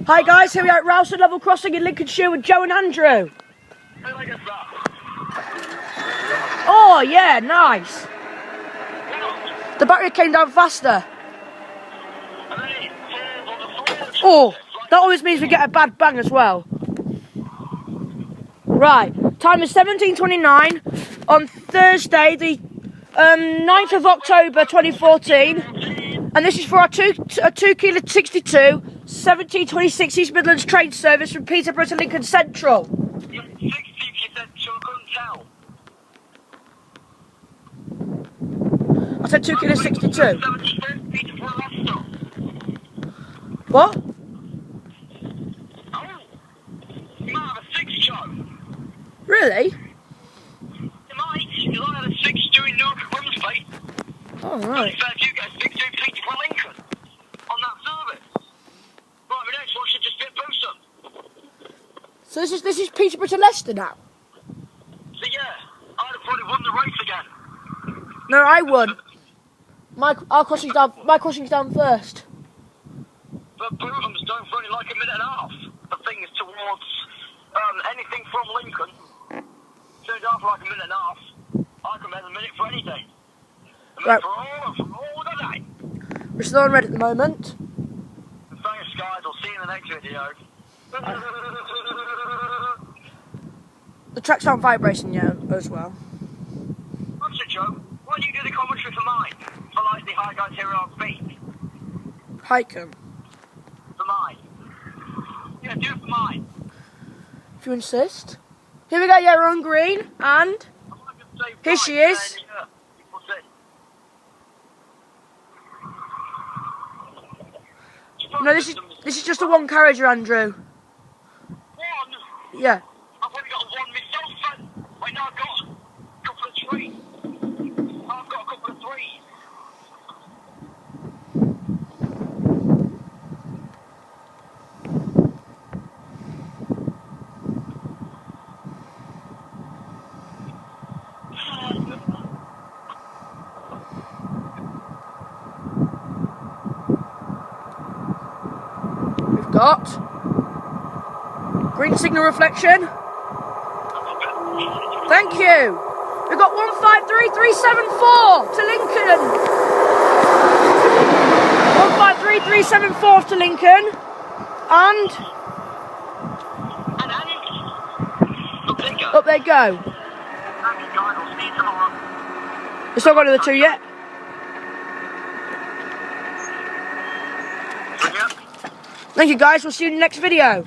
Hi guys, here we are at Rowston Level Crossing in Lincolnshire with Joe and Andrew. Oh yeah, nice. The battery came down faster. Oh, that always means we get a bad bang as well. Right, time is 17:29 on Thursday, the 9th of October 2014, and this is for our 2 kilo 62 1726 East Midlands train service from Peterborough to Lincoln Central. 60, you said, so I couldn't tell. I said 2 kilo 62. What? Oh, you might have a 6, Joe. Really? You might. You might have a 6 doing Newark Rumsford. Oh, right. So if you get a 6 doing Peterborough Lincoln on that service. Right, the next one should just be at Booston. So this is Peterborough to Leicester now? So yeah, I'd have probably won the race again. No, I won. My crossing's down first. But Boothams don't for only like a minute and a half. The thing is towards anything from Lincoln. Turned out for like a minute and a half. I can make a minute for anything. A minute Right. for all the day. We're still on red at the moment. Thanks guys, I'll see you in the next video. The tracks aren't vibrating yet as well. What's it, Joe? Why don't you do the commentary for mine? For like the high guys here on speed. Hike 'em. For mine. Yeah, do it for mine. If you insist. Here we go, yeah, we're on green, and I'm not gonna say here right, she is. then, yeah, we'll see. No, this is just a one carriager, Andrew. One? Yeah. I've only got one myself, then. Wait, no, I've got a couple of 3. I've got a couple of 3s. We've got green signal reflection. Thank you. We've got 153374 to Lincoln. 153374 to Lincoln. And up they go. It's not got to the 2 yet. Thank you guys, we'll see you in the next video.